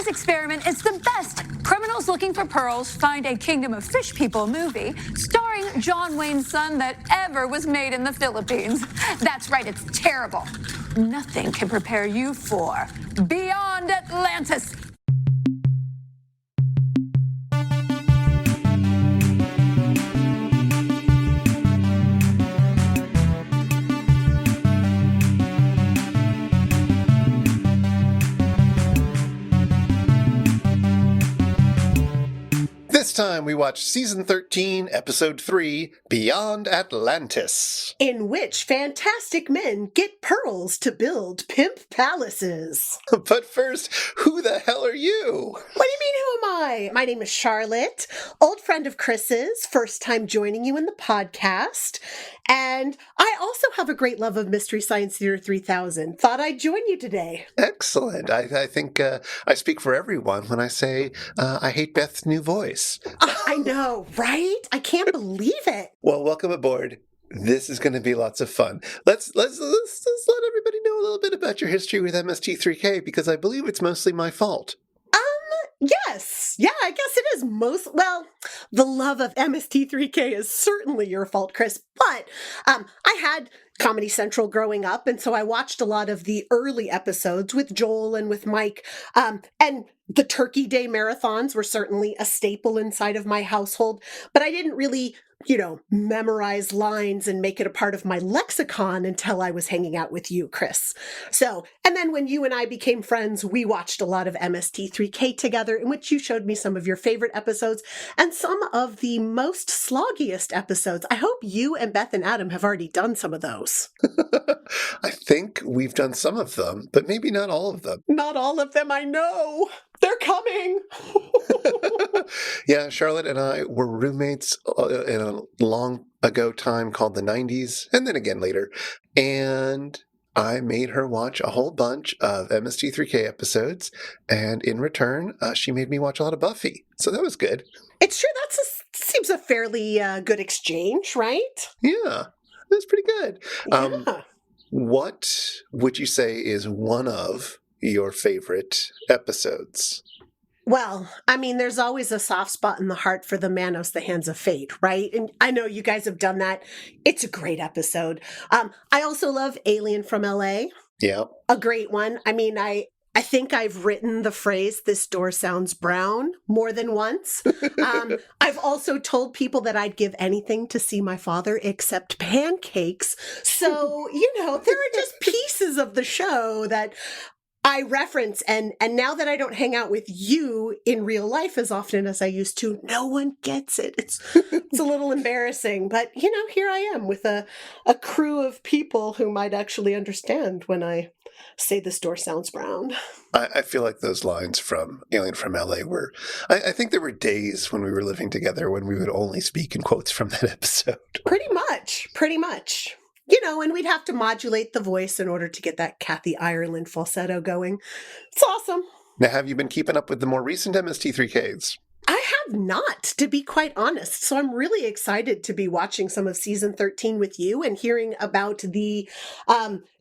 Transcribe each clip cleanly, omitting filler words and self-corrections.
today's experiment is the best Criminals Looking for Pearls Find a Kingdom of Fish People movie starring John Wayne's son that ever was made in the Philippines. That's right, it's terrible. Nothing can prepare you for Beyond Atlantis. This time we watch Season 13, Episode 3, Beyond Atlantis. In which fantastic men get pearls to build pimp palaces. But first, who the hell are you? What do you mean, who am I? My name is Charlotte, old friend of Chris's, first time joining you in the podcast. And I also have a great love of Mystery Science Theater 3000. Thought I'd join you today. Excellent. I think I speak for everyone when I say I hate Beth's new voice. I know, right? I can't believe it. Well, welcome aboard. This is going to be lots of fun. Let's let everybody know a little bit about your history with MST3K, because I believe it's mostly my fault. Yes. Yeah, I guess it is the love of MST3K is certainly your fault, Chris. But I had Comedy Central growing up, and so I watched a lot of the early episodes with Joel and with Mike. And the Turkey Day marathons were certainly a staple inside of my household, but I didn't really, memorize lines and make it a part of my lexicon until I was hanging out with you, Chris. So, and then when you and I became friends, we watched a lot of MST3K together, in which you showed me some of your favorite episodes and some of the most sloggiest episodes. I hope you and Beth and Adam have already done some of those. I think we've done some of them, but maybe not all of them. Not all of them, I know. They're coming. Yeah, Charlotte and I were roommates in a long ago time called the 90s, and then again later. And I made her watch a whole bunch of MST3K episodes, and in return, she made me watch a lot of Buffy. So that was good. It's true. Seems a fairly good exchange, right? Yeah, that's pretty good. Yeah. What would you say is one of your favorite episodes? Well, I mean, there's always a soft spot in the heart for the Manos, the Hands of Fate, right? And I know you guys have done that. It's a great episode. I also love Alien from LA. Yeah. A great one. I mean, I think I've written the phrase, "This door sounds brown," more than once. I've also told people that I'd give anything to see my father except pancakes. So, there are just pieces of the show that I reference, and now that I don't hang out with you in real life as often as I used to, no one gets it. It's a little embarrassing, but here I am with a crew of people who might actually understand when I say "this door sounds brown." I feel like those lines from Alien from LA were, I think there were days when we were living together when we would only speak in quotes from that episode. Pretty much. And we'd have to modulate the voice in order to get that Kathy Ireland falsetto going. It's awesome. Now, have you been keeping up with the more recent MST3Ks? I have not, to be quite honest. So I'm really excited to be watching some of season 13 with you and hearing about the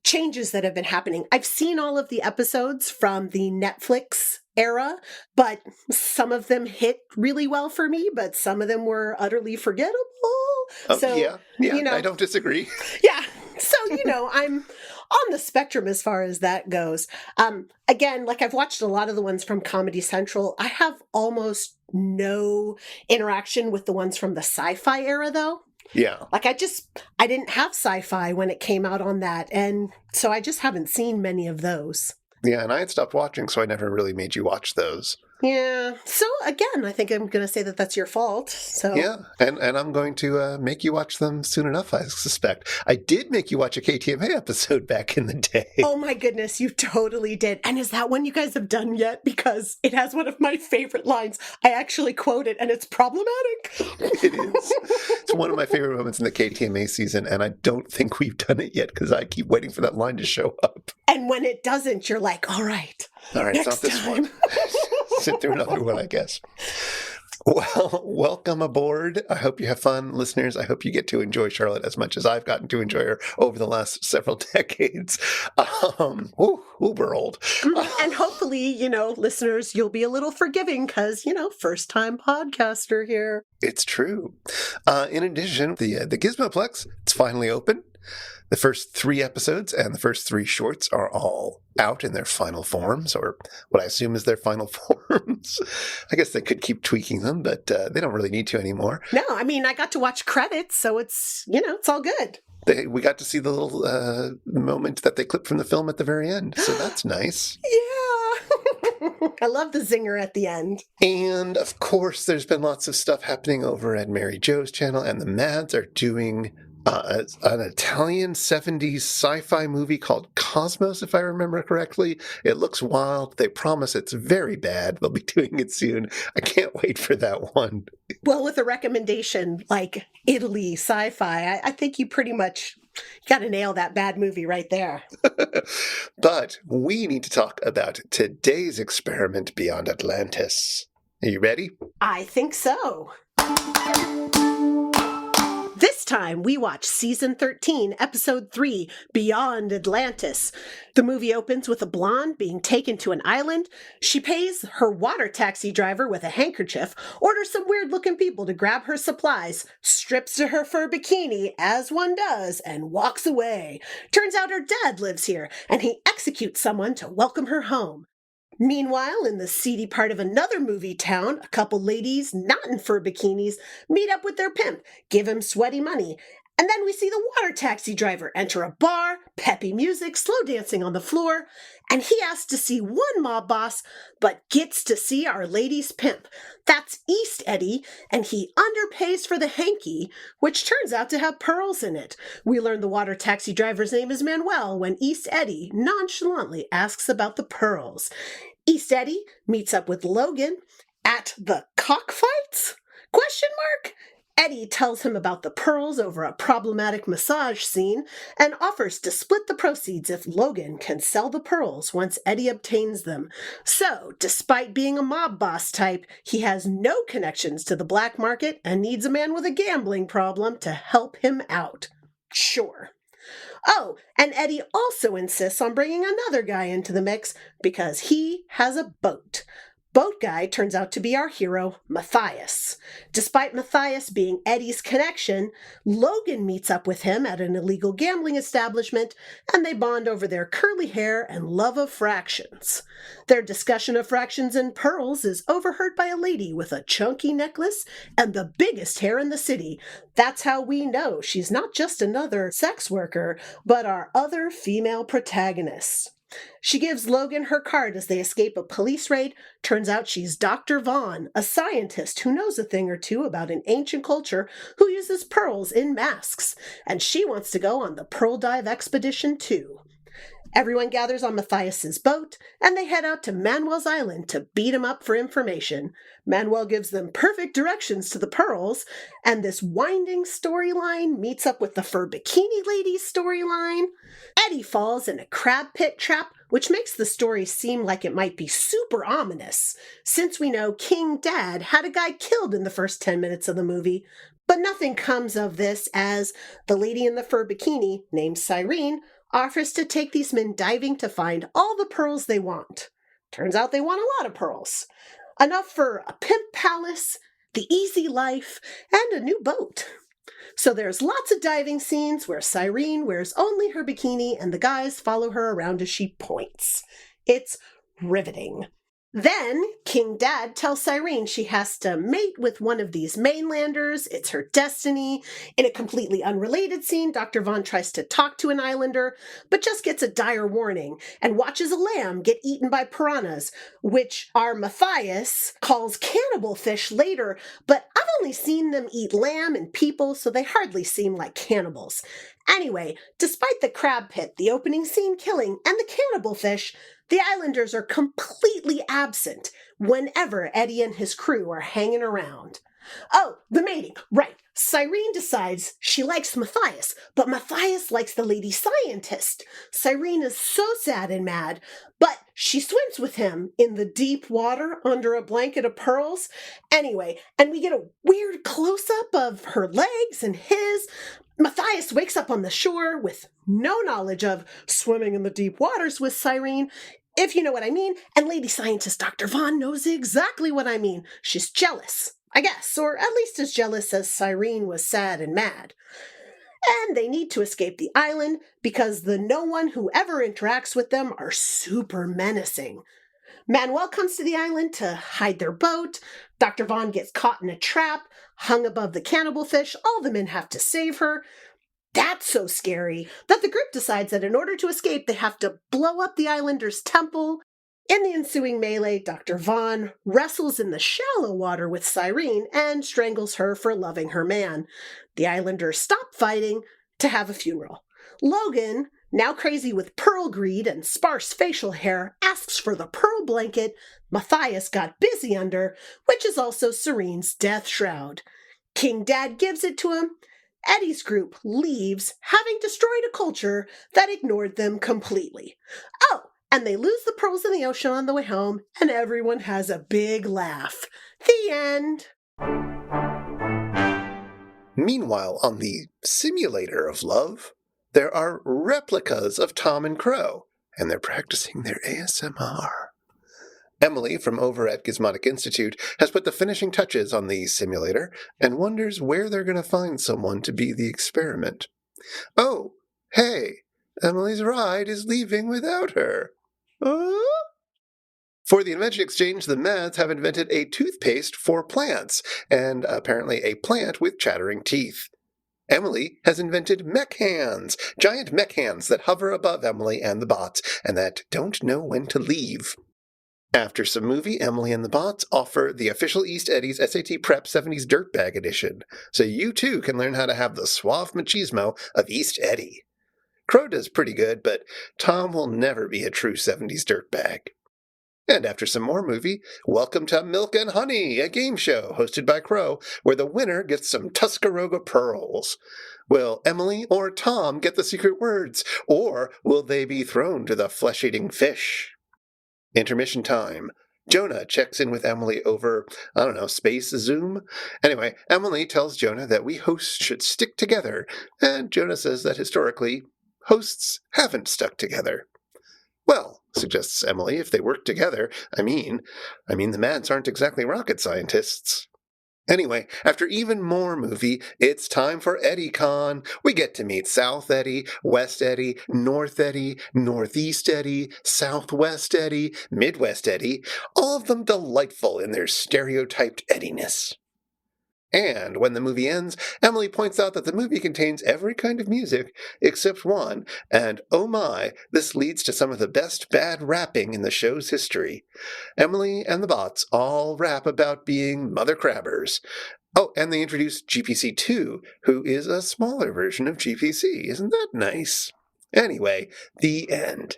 changes that have been happening. I've seen all of the episodes from the Netflix era, but some of them hit really well for me, but some of them were utterly forgettable. Yeah, I don't disagree. Yeah. So, I'm on the spectrum as far as that goes. Again, I've watched a lot of the ones from Comedy Central. I have almost no interaction with the ones from the sci-fi era, though. Yeah. I didn't have sci-fi when it came out on that. And so I just haven't seen many of those. Yeah, and I had stopped watching, so I never really made you watch those. Yeah. So again, I think I'm going to say that that's your fault. So yeah, and I'm going to make you watch them soon enough, I suspect. I did make you watch a KTMA episode back in the day. Oh my goodness, you totally did. And is that one you guys have done yet? Because it has one of my favorite lines. I actually quote it, and it's problematic. It is. It's one of my favorite moments in the KTMA season, and I don't think we've done it yet because I keep waiting for that line to show up. And when it doesn't, you're like, all right, it's not this one. Sit through another one, I guess. Well, welcome aboard. I hope you have fun, listeners. I hope you get to enjoy Charlotte as much as I've gotten to enjoy her over the last several decades. We're old. And hopefully, listeners, you'll be a little forgiving because, first time podcaster here. It's true. In addition, the Gizmoplex, it's finally open. The first 3 episodes and the first 3 shorts are all out in their final forms, or what I assume is their final forms. I guess they could keep tweaking them, but they don't really need to anymore. No, I mean, I got to watch credits, so it's all good. We got to see the little moment that they clipped from the film at the very end, so that's nice. Yeah. I love the zinger at the end. And, of course, there's been lots of stuff happening over at Mary Jo's channel, and the Mads are doing an Italian 70s sci-fi movie called Cosmos, if I remember correctly. It looks wild. They promise it's very bad. They'll be doing it soon. I can't wait for that one. Well, with a recommendation like Italy sci-fi, I think you pretty much got to nail that bad movie right there. But we need to talk about today's experiment beyond Atlantis. Are you ready? I think so. This time, we watch Season 13, Episode 3, Beyond Atlantis. The movie opens with a blonde being taken to an island. She pays her water taxi driver with a handkerchief, orders some weird-looking people to grab her supplies, strips to her fur bikini, as one does, and walks away. Turns out her dad lives here, and he executes someone to welcome her home. Meanwhile, in the seedy part of another movie town, a couple ladies, not in fur bikinis, meet up with their pimp, give him sweaty money, and then we see the water taxi driver enter a bar, peppy music, slow dancing on the floor, and he asks to see one mob boss, but gets to see our lady's pimp. That's East Eddie, and he underpays for the hanky, which turns out to have pearls in it. We learn the water taxi driver's name is Manuel when East Eddie nonchalantly asks about the pearls. East Eddie meets up with Logan at the cockfights? ? Eddie tells him about the pearls over a problematic massage scene and offers to split the proceeds if Logan can sell the pearls once Eddie obtains them. So, despite being a mob boss type, he has no connections to the black market and needs a man with a gambling problem to help him out. Sure. Oh, and Eddie also insists on bringing another guy into the mix because he has a boat. Boat guy turns out to be our hero, Matthias. Despite Matthias being Eddie's connection, Logan meets up with him at an illegal gambling establishment, and they bond over their curly hair and love of fractions. Their discussion of fractions and pearls is overheard by a lady with a chunky necklace and the biggest hair in the city. That's how we know she's not just another sex worker, but our other female protagonist. She gives Logan her card as they escape a police raid. Turns out she's Dr. Vaughn, a scientist who knows a thing or two about an ancient culture who uses pearls in masks, and she wants to go on the pearl dive expedition too. Everyone gathers on Matthias's boat, and they head out to Manuel's island to beat him up for information. Manuel gives them perfect directions to the pearls, and this winding storyline meets up with the fur bikini lady's storyline. Eddie falls in a crab pit trap, which makes the story seem like it might be super ominous, since we know King Dad had a guy killed in the first 10 minutes of the movie. But nothing comes of this as the lady in the fur bikini, named Cyrene, offers to take these men diving to find all the pearls they want. Turns out they want a lot of pearls. Enough for a pimp palace, the easy life, and a new boat. So there's lots of diving scenes where Cyrene wears only her bikini and the guys follow her around as she points. It's riveting. Then, King Dad tells Cyrene she has to mate with one of these mainlanders. It's her destiny. In a completely unrelated scene, Dr. Vaughn tries to talk to an islander, but just gets a dire warning and watches a lamb get eaten by piranhas, which our Matthias calls cannibal fish later, but I've only seen them eat lamb and people, so they hardly seem like cannibals. Anyway, despite the crab pit, the opening scene killing, and the cannibal fish, the islanders are completely absent whenever Eddie and his crew are hanging around. Oh, the mating. Right. Cyrene decides she likes Matthias, but Matthias likes the lady scientist. Cyrene is so sad and mad, but she swims with him in the deep water under a blanket of pearls. Anyway, and we get a weird close-up of her legs and his. Matthias wakes up on the shore with no knowledge of swimming in the deep waters with Cyrene, if you know what I mean, and lady scientist Dr. Vaughn knows exactly what I mean. She's jealous, I guess, or at least as jealous as Cyrene was sad and mad. And they need to escape the island because the no one who ever interacts with them are super menacing. Manuel comes to the island to hide their boat. Dr. Vaughn gets caught in a trap, hung above the cannibal fish. All the men have to save her. That's so scary that the group decides that in order to escape, they have to blow up the islanders' temple. In the ensuing melee, Dr. Vaughn wrestles in the shallow water with Cyrene and strangles her for loving her man. The islanders stop fighting to have a funeral. Logan, now crazy with pearl greed and sparse facial hair, asks for the pearl blanket Matthias got busy under, which is also Serene's death shroud. King Dad gives it to him. Eddie's group leaves, having destroyed a culture that ignored them completely. Oh, and they lose the pearls in the ocean on the way home, and everyone has a big laugh. The end. Meanwhile, on the simulator of love, there are replicas of Tom and Crow, and they're practicing their ASMR. Emily from over at Gizmonic Institute has put the finishing touches on the simulator and wonders where they're going to find someone to be the experiment. Oh, hey, Emily's ride is leaving without her. For the invention exchange, the Mads have invented a toothpaste for plants, and apparently a plant with chattering teeth. Emily has invented mech hands, giant mech hands that hover above Emily and the bots, and that don't know when to leave. After some movie, Emily and the bots offer the official East Eddie's SAT Prep 70s Dirtbag Edition, so you too can learn how to have the suave machismo of East Eddie. Crow does pretty good, but Tom will never be a true 70s dirtbag. And after some more movie, welcome to Milk and Honey, a game show hosted by Crow, where the winner gets some Tuscarora pearls. Will Emily or Tom get the secret words, or will they be thrown to the flesh-eating fish? Intermission time. Jonah checks in with Emily over, space Zoom. Anyway, Emily tells Jonah that we hosts should stick together, and Jonah says that historically, hosts haven't stuck together. Well, suggests Emily, if they work together, I mean, the Mads aren't exactly rocket scientists. Anyway, after even more movie, it's time for EddieCon. We get to meet South Eddie, West Eddie, North Eddie, Northeast Eddie, Southwest Eddie, Midwest Eddie, all of them delightful in their stereotyped Eddiness. And when the movie ends, Emily points out that the movie contains every kind of music except one, and oh my, this leads to some of the best bad rapping in the show's history. Emily and the bots all rap about being mother crabbers. Oh, and they introduce GPC-2, who is a smaller version of GPC. Isn't that nice? Anyway, the end.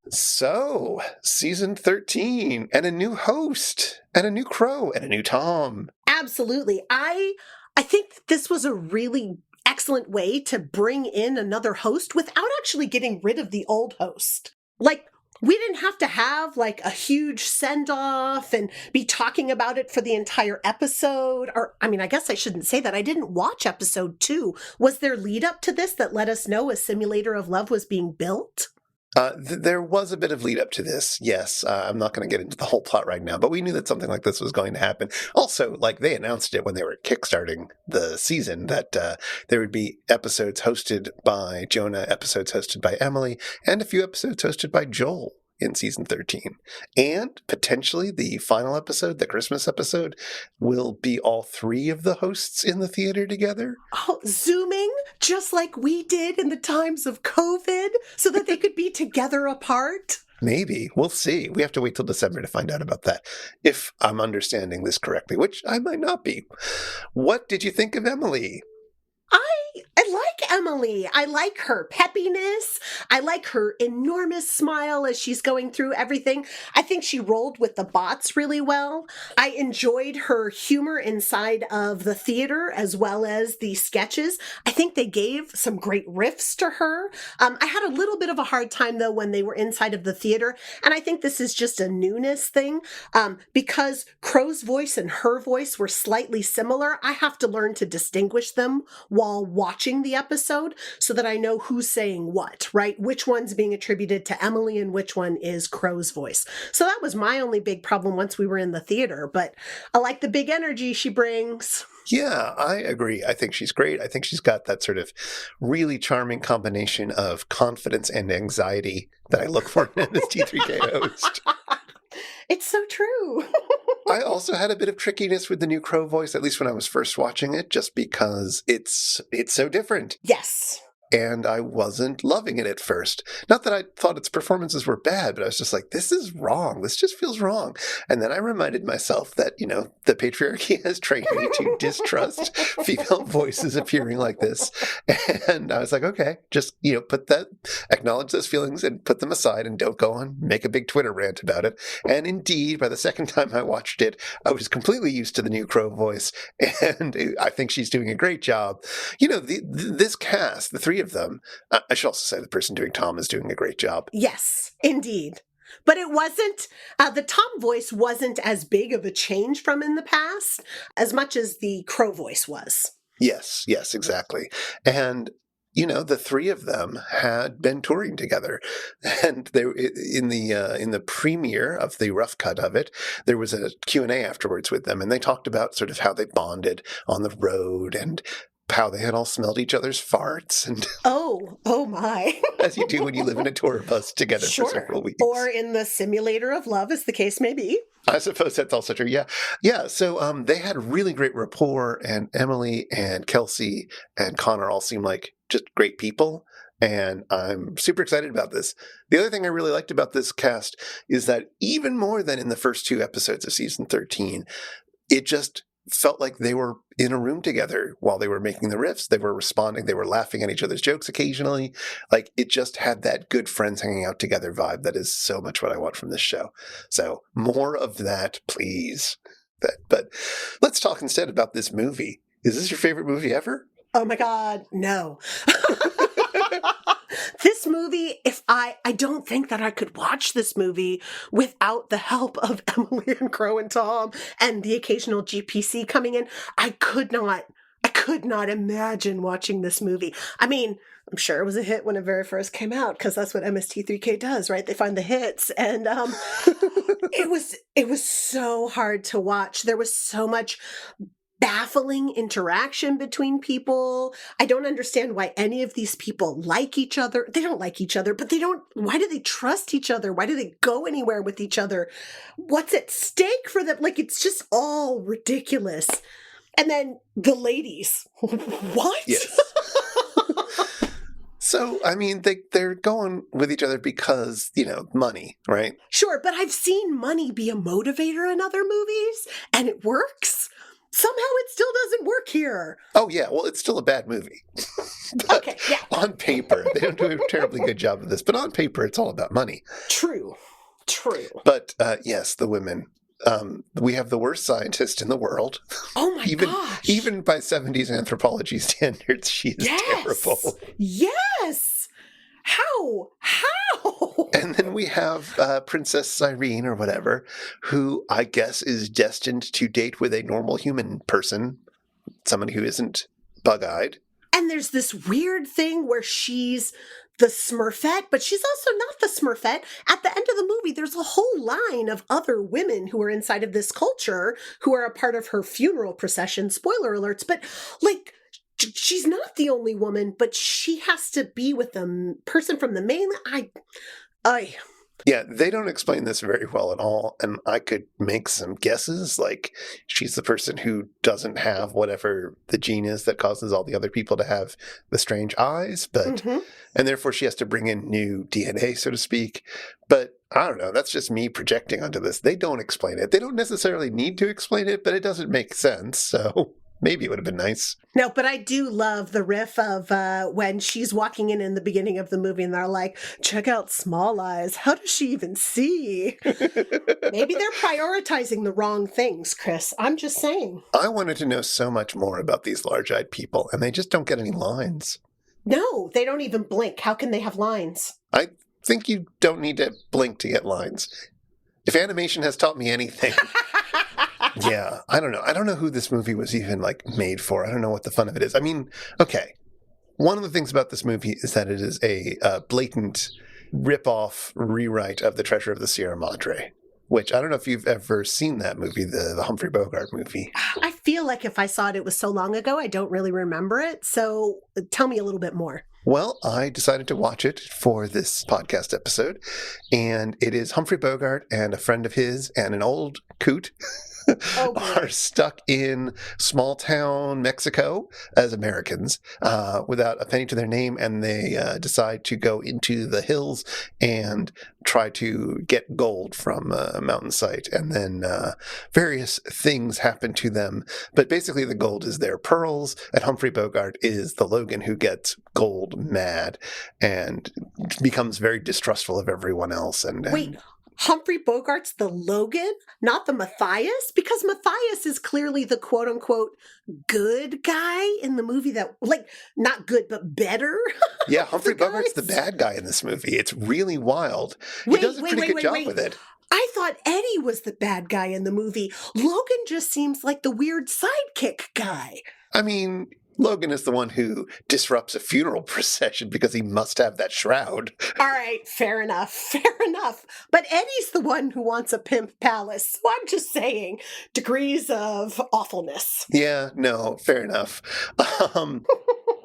So, season 13, and a new host, and a new Crow, and a new Tom. Absolutely. I think this was a really excellent way to bring in another host without actually getting rid of the old host. Like, we didn't have to have like a huge send-off and be talking about it for the entire episode. Or, I guess I shouldn't say that. I didn't watch episode 2. Was there lead up to this that let us know a simulator of love was being built? There was a bit of lead up to this, yes. I'm not going to get into the whole plot right now, but we knew that something like this was going to happen. Also, they announced it when they were kickstarting the season, that there would be episodes hosted by Jonah, episodes hosted by Emily, and a few episodes hosted by Joel in season 13. And potentially the final episode, the Christmas episode, will be all 3 of the hosts in the theater together. Oh, Zooming, just like we did in the times of COVID, so that they could be together apart? Maybe. We'll see. We have to wait till December to find out about that, if I'm understanding this correctly, which I might not be. What did you think of Emily? I like Emily. I like her peppiness. I like her enormous smile as she's going through everything. I think she rolled with the bots really well. I enjoyed her humor inside of the theater as well as the sketches. I think they gave some great riffs to her. I had a little bit of a hard time, though, when they were inside of the theater. And I think this is just a newness thing. Because Crow's voice and her voice were slightly similar, I have to learn to distinguish them while watching the episode so that I know who's saying what, right? Which one's being attributed to Emily and which one is Crow's voice. So that was my only big problem once we were in the theater, but I like the big energy she brings. Yeah, I agree. I think she's great. I think she's got that sort of really charming combination of confidence and anxiety that I look for in an MST3K host. It's so true. I also had a bit of trickiness with the new Crow voice, at least when I was first watching it, just because it's so different. Yes. And I wasn't loving it at first. Not that I thought its performances were bad, but I was just like, this is wrong. This just feels wrong. And then I reminded myself that, the patriarchy has trained me to distrust female voices appearing like this. And I was like, okay, just, acknowledge those feelings and put them aside and don't go on, make a big Twitter rant about it. And indeed, by the second time I watched it, I was completely used to the new Crow voice. And I think she's doing a great job. This cast, the three of them, I should also say the person doing Tom is doing a great job. Yes, indeed. But it wasn't, the Tom voice wasn't as big of a change from in the past as much as the Crow voice was. Yes, exactly. And the three of them had been touring together, and they in the premiere of the rough cut of it, there was a Q&A afterwards with them, and they talked about sort of how they bonded on the road and how they had all smelled each other's farts, and oh my. As you do when you live in a tour bus together for several weeks. Or in the simulator of love, as the case may be. I suppose that's also true. Yeah. So they had really great rapport, and Emily and Kelsey and Connor all seem like just great people. And I'm super excited about this. The other thing I really liked about this cast is that even more than in the first 2 episodes of season 13, it just felt like they were in a room together while they were making the riffs. They were responding. They were laughing at each other's jokes occasionally. Like, it just had that good friends hanging out together vibe that is so much what I want from this show. So more of that, please. But let's talk instead about this movie. Is this your favorite movie ever? Oh my God, no. This movie, I don't think that I could watch this movie without the help of Emily and Crow and Tom and the occasional GPC coming in. I could not imagine watching this movie. I mean, I'm sure it was a hit when it very first came out, because that's what MST3K does, right? They find the hits. And it was so hard to watch. There was so much baffling interaction between people. I don't understand why any of these people like each other. They don't like each other, but why do they trust each other? Why do they go anywhere with each other? What's at stake for them? Like, it's just all ridiculous. And then the ladies. What? Yes. So, I mean, they're going with each other because, money, right? Sure, but I've seen money be a motivator in other movies, and it works. Somehow it still doesn't work here. Oh, yeah. Well, it's still a bad movie. Okay, yeah. On paper, they don't do a terribly good job of this, but on paper, it's all about money. True. But, yes, the women. We have the worst scientist in the world. Oh my gosh. Even by 70s anthropology standards, she is terrible. Yes. How? And then we have Princess Cyrene or whatever, who I guess is destined to date with a normal human person, someone who isn't bug-eyed. And there's this weird thing where she's the Smurfette, but she's also not the Smurfette. At the end of the movie, there's a whole line of other women who are inside of this culture who are a part of her funeral procession. Spoiler alerts. But, like, she's not the only woman, but she has to be with the person from the mainland. Yeah, they don't explain this very well at all, and I could make some guesses, like she's the person who doesn't have whatever the gene is that causes all the other people to have the strange eyes, but and therefore she has to bring in new DNA, so to speak. But I don't know, that's just me projecting onto this. They don't explain it. They don't necessarily need to explain it, but it doesn't make sense, so... Maybe it would have been nice. No, but I do love the riff of when she's walking in the beginning of the movie and they're like, check out Small Eyes. How does she even see? Maybe they're prioritizing the wrong things, Chris. I'm just saying. I wanted to know so much more about these large-eyed people, and they just don't get any lines. No, they don't even blink. How can they have lines? I think you don't need to blink to get lines. If animation has taught me anything... Yeah, I don't know. I don't know who this movie was even, made for. I don't know what the fun of it is. I mean, okay. One of the things about this movie is that it is a blatant rip-off rewrite of The Treasure of the Sierra Madre, which I don't know if you've ever seen that movie, the Humphrey Bogart movie. I feel like if I saw it, it was so long ago, I don't really remember it. So tell me a little bit more. Well, I decided to watch it for this podcast episode, and it is Humphrey Bogart and a friend of his and an old coot are stuck in small town Mexico as Americans without a penny to their name, and they decide to go into the hills and try to get gold from a mountain site. And then various things happen to them, but basically the gold is their pearls, and Humphrey Bogart is the Logan who gets gold mad and becomes very distrustful of everyone else. Wait, Humphrey Bogart's the Logan, not the Matthias? Because Matthias is clearly the quote-unquote good guy in the movie that, not good, but better. Yeah, Humphrey Bogart's the bad guy in this movie. It's really wild. He does a pretty good job with it. I thought Eddie was the bad guy in the movie. Logan just seems like the weird sidekick guy. I mean... Logan is the one who disrupts a funeral procession because he must have that shroud. All right, fair enough. But Eddie's the one who wants a pimp palace. So I'm just saying, degrees of awfulness. Yeah, no, fair enough.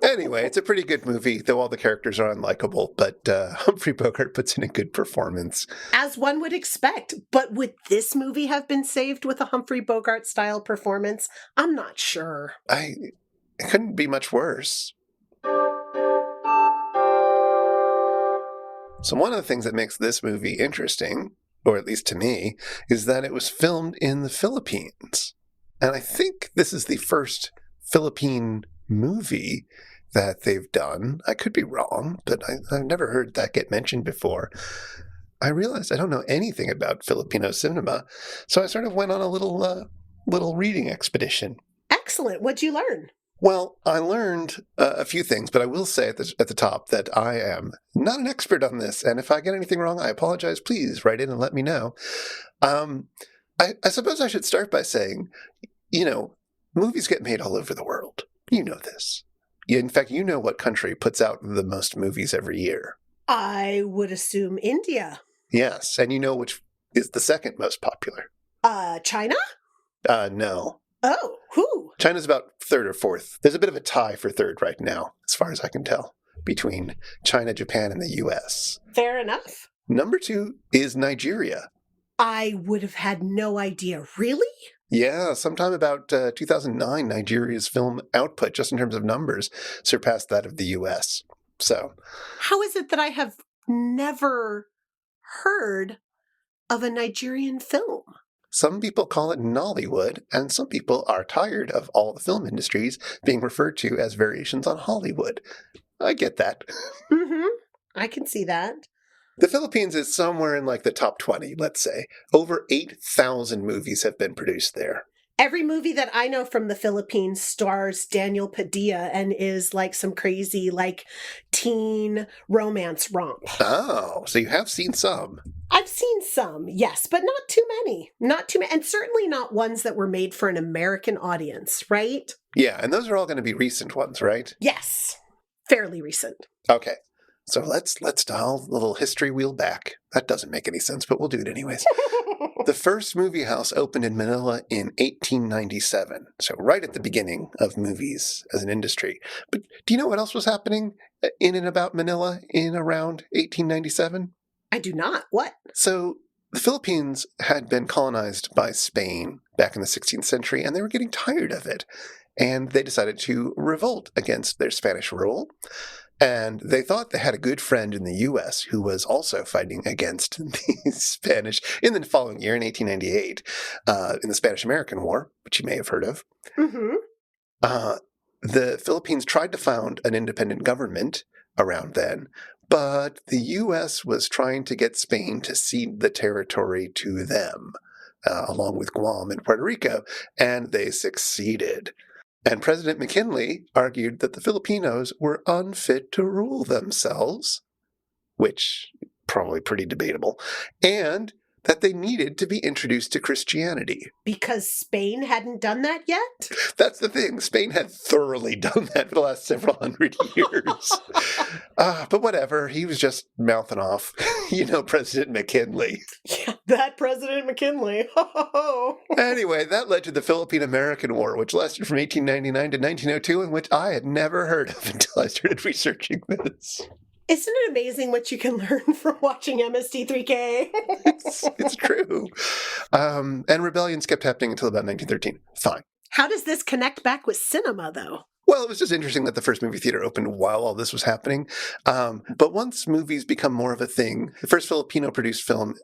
Anyway, it's a pretty good movie, though all the characters are unlikable, but Humphrey Bogart puts in a good performance. As one would expect. But would this movie have been saved with a Humphrey Bogart-style performance? I'm not sure. It couldn't be much worse. So one of the things that makes this movie interesting, or at least to me, is that it was filmed in the Philippines. And I think this is the first Philippine movie that they've done. I could be wrong, but I've never heard that get mentioned before. I realized I don't know anything about Filipino cinema, so I sort of went on a little reading expedition. Excellent. What'd you learn? Well, I learned a few things, but I will say at the top that I am not an expert on this, and if I get anything wrong, I apologize. Please write in and let me know. I suppose I should start by saying, movies get made all over the world. You know this. In fact, you know what country puts out the most movies every year. I would assume India. Yes, and you know which is the second most popular. China? No. Oh, who? China's about third or fourth. There's a bit of a tie for third right now, as far as I can tell, between China, Japan, and the U.S. Fair enough. Number 2 is Nigeria. I would have had no idea. Really? Yeah, sometime about 2009, Nigeria's film output, just in terms of numbers, surpassed that of the U.S. So, how is it that I have never heard of a Nigerian film? Some people call it Nollywood, and some people are tired of all the film industries being referred to as variations on Hollywood. I get that. Mm-hmm. I can see that. The Philippines is somewhere in the top 20, let's say. Over 8,000 movies have been produced there. Every movie that I know from the Philippines stars Daniel Padilla and is some crazy teen romance romp. Oh, so you have seen some. I've seen some, yes, but not too many. Not too many, and certainly not ones that were made for an American audience, right? Yeah, and those are all going to be recent ones, right? Yes, fairly recent. Okay. So let's dial the little history wheel back. That doesn't make any sense, but we'll do it anyways. The first movie house opened in Manila in 1897, so right at the beginning of movies as an industry. But do you know what else was happening in and about Manila in around 1897? I do not. What? So the Philippines had been colonized by Spain back in the 16th century, and they were getting tired of it. And they decided to revolt against their Spanish rule. And they thought they had a good friend in the U.S. who was also fighting against the Spanish in the following year, in 1898, in the Spanish-American War, which you may have heard of. Mm-hmm. The Philippines tried to found an independent government around then, but the U.S. was trying to get Spain to cede the territory to them, along with Guam and Puerto Rico, and they succeeded. And President McKinley argued that the Filipinos were unfit to rule themselves, which probably pretty debatable, and that they needed to be introduced to Christianity. Because Spain hadn't done that yet? That's the thing. Spain had thoroughly done that for the last several hundred years. But whatever. He was just mouthing off. President McKinley. Yeah, that President McKinley. Anyway, that led to the Philippine-American War, which lasted from 1899 to 1902, and which I had never heard of until I started researching this. Isn't it amazing what you can learn from watching MST3K? It's true. And rebellions kept happening until about 1913. Fine. How does this connect back with cinema, though? Well, it was just interesting that the first movie theater opened while all this was happening. But once movies become more of a thing, the first Filipino-produced film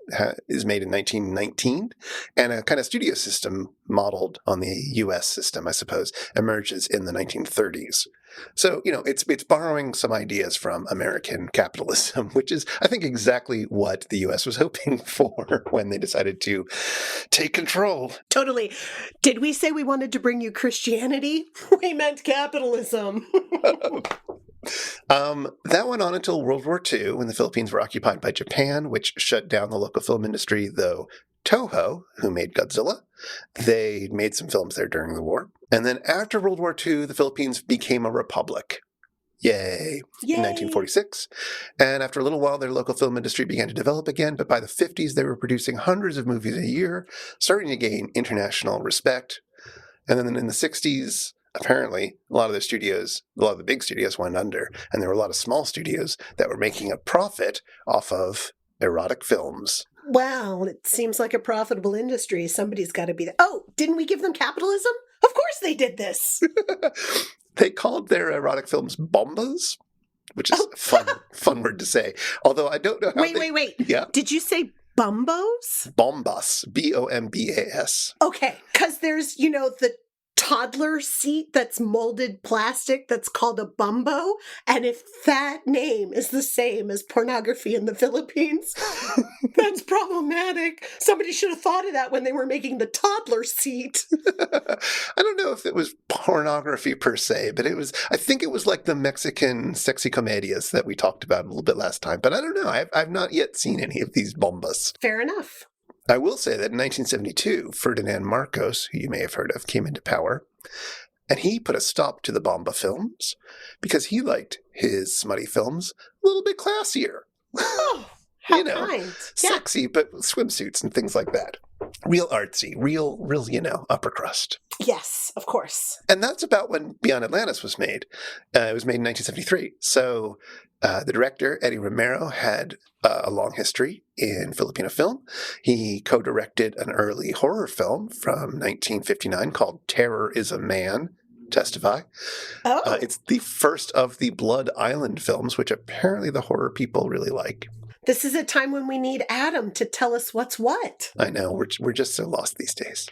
is made in 1919, and a kind of studio system modeled on the U.S. system, I suppose, emerges in the 1930s. So, it's borrowing some ideas from American capitalism, which is, I think, exactly what the U.S. was hoping for when they decided to take control. Totally. Did we say we wanted to bring you Christianity? We meant capitalism. That went on until World War II, when the Philippines were occupied by Japan, which shut down the local film industry, though Toho, who made Godzilla, they made some films there during the war. And then after World War II, the Philippines became a republic. Yay. Yay. In 1946. And after a little while, their local film industry began to develop again. But by the 50s, they were producing hundreds of movies a year, starting to gain international respect. And then in the 60s, apparently, a lot of the big studios went under. And there were a lot of small studios that were making a profit off of erotic films. Wow, it seems like a profitable industry. Somebody's got to be there. Oh, didn't we give them capitalism? Of course they did this. They called their erotic films bombas, which is a fun word to say. Although I don't know how Wait. Yeah. Did you say bumbos? Bombas. Bombas. Okay, because there's, the toddler seat that's molded plastic that's called a bumbo. And if that name is the same as pornography in the Philippines, that's problematic. Somebody should have thought of that when they were making the toddler seat. I don't know if it was pornography per se, but I think it was like the Mexican sexy comedias that we talked about a little bit last time. But I don't know. I've not yet seen any of these bombas. Fair enough. I will say that in 1972, Ferdinand Marcos, who you may have heard of, came into power, and he put a stop to the Bomba films because he liked his smutty films a little bit classier. Oh, how kind. Sexy, but swimsuits and things like that. Real artsy, real, upper crust. Yes, of course. And that's about when Beyond Atlantis was made. It was made in 1973. So the director, Eddie Romero, had a long history in Filipino film. He co-directed an early horror film from 1959 called Terror is a Man. Testify. Oh. It's the first of the Blood Island films, which apparently the horror people really like. This is a time when we need Adam to tell us what's what. I know. We're just so lost these days.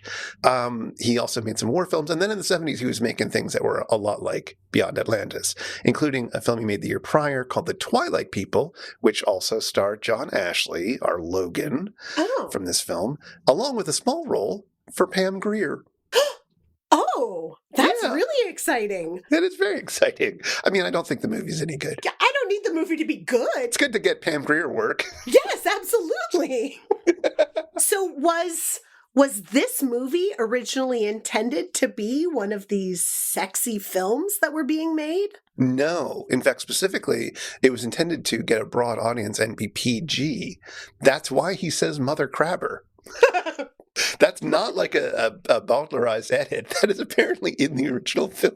He also made some war films. And then in the 70s, he was making things that were a lot like Beyond Atlantis, including a film he made the year prior called The Twilight People, which also starred John Ashley, our Logan, from this film, along with a small role for Pam Grier. Oh, that's really exciting. It is very exciting. I mean, I don't think the movie's any good. Yeah, I don't need the movie to be good. It's good to get Pam Grier work. Yes, absolutely. So was this movie originally intended to be one of these sexy films that were being made? No. In fact, specifically, it was intended to get a broad audience and be PG. That's why he says Mother Crabber. That's not like a bowdlerized edit. That is apparently in the original film.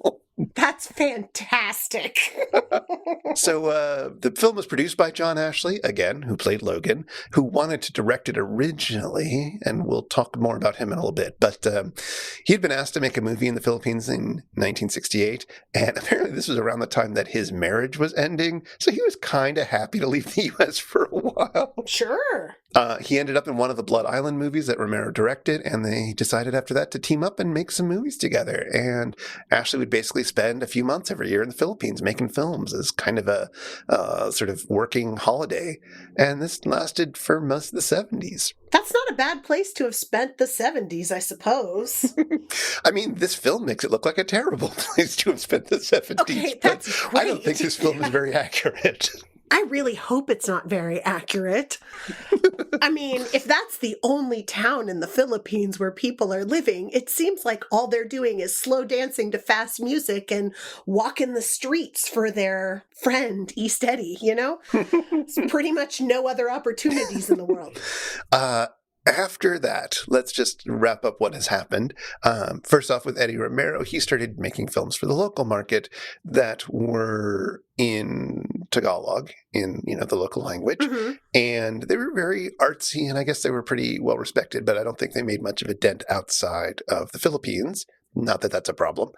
That's fantastic. fantastic. So the film was produced by John Ashley, again, who played Logan, who wanted to direct it originally, and we'll talk more about him in a little bit. But he had been asked to make a movie in the Philippines in 1968, and apparently this was around the time that his marriage was ending, so he was kind of happy to leave the U.S. for a while. Sure. He ended up in one of the Blood Island movies that Romero directed, and they decided after that to team up and make some movies together. And Ashley would basically spend a few months every year in the Philippines making films as kind of a sort of working holiday. And this lasted for most of the 70s. That's not a bad place to have spent the 70s, I suppose. I mean, this film makes it look like a terrible place to have spent the 70s. Okay, that's but great. I don't think this film is very accurate. I really hope it's not very accurate. I mean, if that's the only town in the Philippines where people are living, it seems like all they're doing is slow dancing to fast music and walking the streets for their friend, East Eddie, you know? It's pretty much no other opportunities in the world. After that, let's just wrap up what has happened. First off, with Eddie Romero, he started making films for the local market that were in Tagalog, in the local language, and they were very artsy, and I guess they were pretty well respected. But I don't think they made much of a dent outside of the Philippines. Not that that's a problem.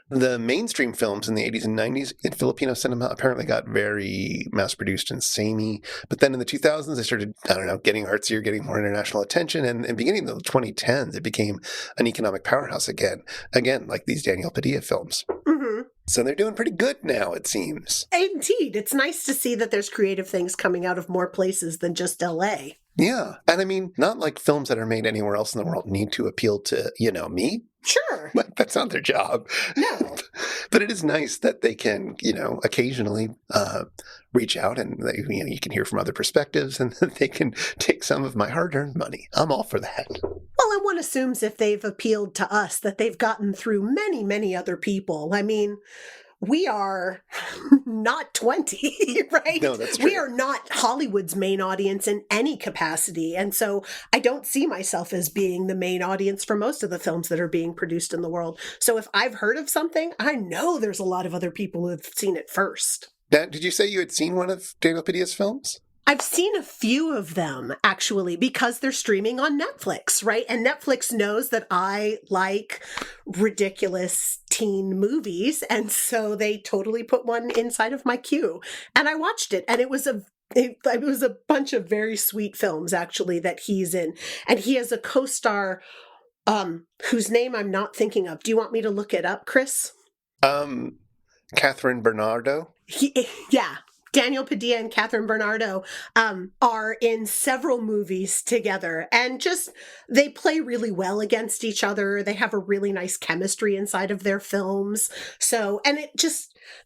The mainstream films in the 80s and 90s in Filipino cinema apparently got very mass-produced and samey. But then in the 2000s, they started, getting artsier, getting more international attention. And beginning of the 2010s, it became an economic powerhouse again. Again, like these Daniel Padilla films. Mm-hmm. So they're doing pretty good now, it seems. Indeed. It's nice to see that there's creative things coming out of more places than just L.A. Yeah. And I mean, not like films that are made anywhere else in the world need to appeal to, me. Sure. Like, that's not their job. No. But it is nice that they can, occasionally reach out and, you can hear from other perspectives and they can take some of my hard-earned money. I'm all for that. Well, and one assumes if they've appealed to us that they've gotten through many, many other people. I mean, we are not 20, right? No, that's true. We are not Hollywood's main audience in any capacity. And so I don't see myself as being the main audience for most of the films that are being produced in the world. So if I've heard of something, I know there's a lot of other people who have seen it first. Now, did you say you had seen one of Daniel Padilla's films? I've seen a few of them, actually, because they're streaming on Netflix, right? And Netflix knows that I like ridiculous teen movies, and so they totally put one inside of my queue. And I watched it, and it was a bunch of very sweet films, actually, that he's in. And he has a co-star whose name I'm not thinking of. Do you want me to look it up, Chris? Catherine Bernardo? Yeah. Daniel Padilla and Catherine Bernardo are in several movies together, and just they play really well against each other. They have a really nice chemistry inside of their films. So, and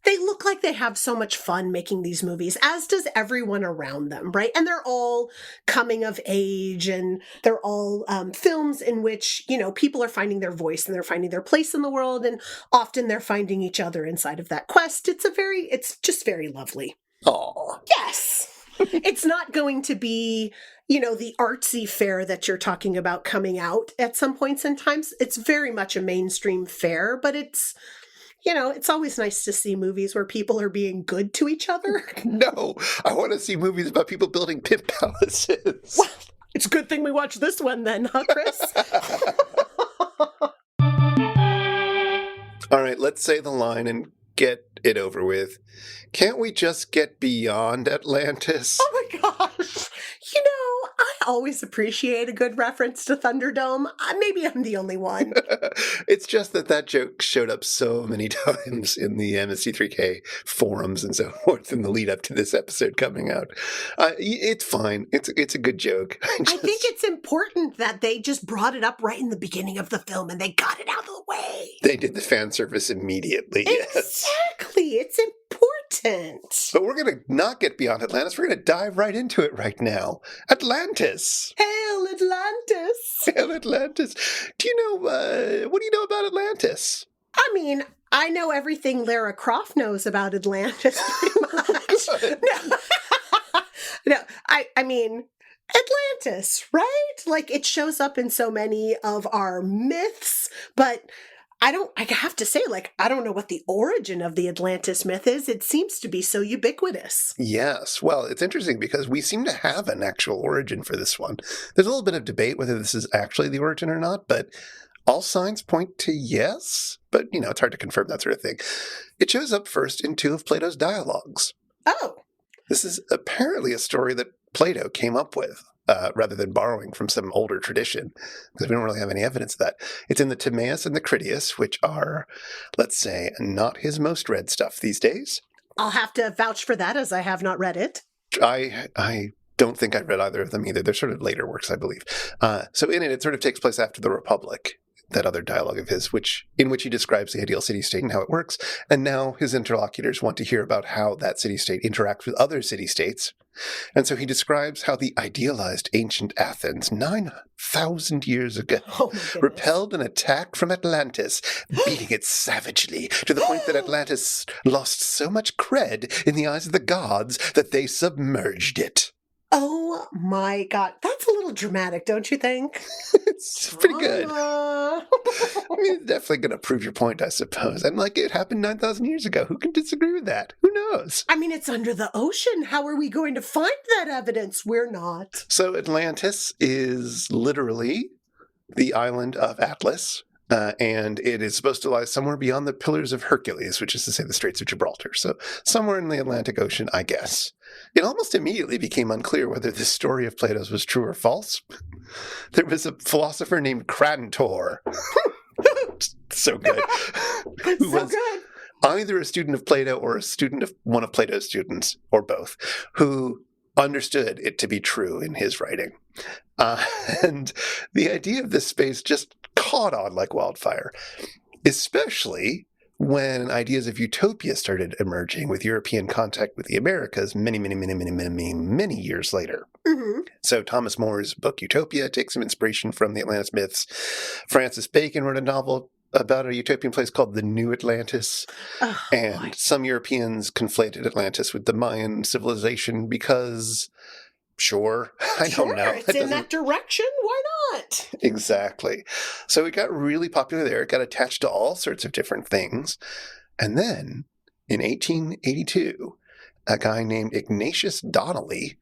they look like they have so much fun making these movies, as does everyone around them, right? And they're all coming of age, and they're all films in which, people are finding their voice and they're finding their place in the world, and often they're finding each other inside of that quest. It's just very lovely. Aw. Yes. It's not going to be, the artsy fare that you're talking about coming out at some points in times. It's very much a mainstream fare, but it's always nice to see movies where people are being good to each other. No, I want to see movies about people building pimp palaces. Well, it's a good thing we watched this one then, huh, Chris? All right, let's say the line and get it over with. Can't we just get beyond Atlantis? Oh my gosh. I always appreciate a good reference to Thunderdome. Maybe I'm the only one. It's just that joke showed up so many times in the MST3K forums and so forth in the lead up to this episode coming out. It's fine. It's a good joke. I think it's important that they just brought it up right in the beginning of the film and they got it out of the way. They did the fan service immediately. Yes. Exactly. It's important. But we're going to not get beyond Atlantis. We're going to dive right into it right now. Atlantis. Hail Atlantis. Hail Atlantis. Do you know, what do you know about Atlantis? I mean, I know everything Lara Croft knows about Atlantis pretty much. No, I mean, Atlantis, right? Like, it shows up in so many of our myths, but I have to say, like, I don't know what the origin of the Atlantis myth is. It seems to be so ubiquitous. Yes. Well, it's interesting because we seem to have an actual origin for this one. There's a little bit of debate whether this is actually the origin or not, but all signs point to yes. But, it's hard to confirm that sort of thing. It shows up first in two of Plato's dialogues. Oh. This is apparently a story that Plato came up with. Rather than borrowing from some older tradition, because we don't really have any evidence of that. It's in the Timaeus and the Critias, which are, let's say, not his most read stuff these days. I'll have to vouch for that, as I have not read it. I don't think I've read either of them either. They're sort of later works, I believe. So in it sort of takes place after the Republic, that other dialogue of his, in which he describes the ideal city-state and how it works. And now his interlocutors want to hear about how that city-state interacts with other city-states. And so he describes how the idealized ancient Athens, 9,000 years ago, repelled an attack from Atlantis, beating it savagely to the point that Atlantis lost so much cred in the eyes of the gods that they submerged it. Oh my God. That's a little dramatic, don't you think? It's pretty good. I mean, it's definitely going to prove your point, I suppose. And it happened 9,000 years ago. Who can disagree with that? Who knows? I mean, it's under the ocean. How are we going to find that evidence? We're not. So Atlantis is literally the island of Atlas. And it is supposed to lie somewhere beyond the Pillars of Hercules, which is to say the Straits of Gibraltar. So somewhere in the Atlantic Ocean, I guess. It almost immediately became unclear whether this story of Plato's was true or false. There was a philosopher named Crantor. So good. Who was good. Either a student of Plato or a student of one of Plato's students, or both, who understood it to be true in his writing. And the idea of this space just caught on like wildfire, especially when ideas of utopia started emerging with European contact with the Americas many years later. Mm-hmm. So Thomas More's book Utopia takes some inspiration from the Atlantis myths. Francis Bacon wrote a novel about a utopian place called the New Atlantis. And some Europeans conflated Atlantis with the Mayan civilization because, I don't know. It's in that direction. Why not? Exactly. So it got really popular there. It got attached to all sorts of different things. And then in 1882, a guy named Ignatius Donnelly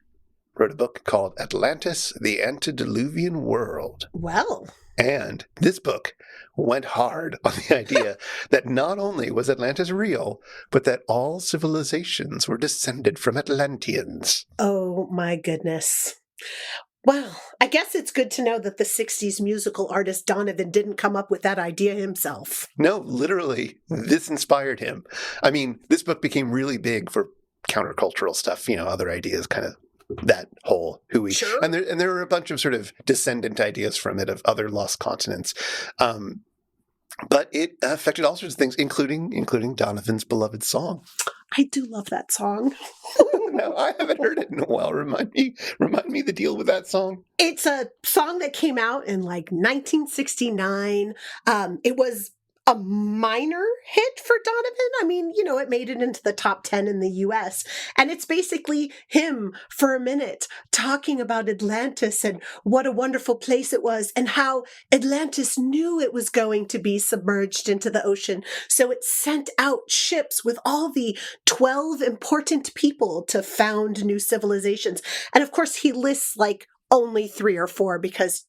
wrote a book called Atlantis, the Antediluvian World. Well. And this book went hard on the idea that not only was Atlantis real, but that all civilizations were descended from Atlanteans. Oh, my goodness. Well, I guess it's good to know that the 60s musical artist Donovan didn't come up with that idea himself. No, literally, this inspired him. I mean, this book became really big for countercultural stuff, other ideas kind of that whole hooey. Sure. And there were a bunch of sort of descendant ideas from it of other lost continents. But it affected all sorts of things, including Donovan's beloved song. I do love that song. No, I haven't heard it in a while. Remind me the deal with that song. It's a song that came out in 1969. It was a minor hit for Donovan. I mean, it made it into the top 10 in the US. And it's basically him for a minute talking about Atlantis and what a wonderful place it was and how Atlantis knew it was going to be submerged into the ocean. So it sent out ships with all the 12 important people to found new civilizations. And of course, he lists only 3 or 4 because,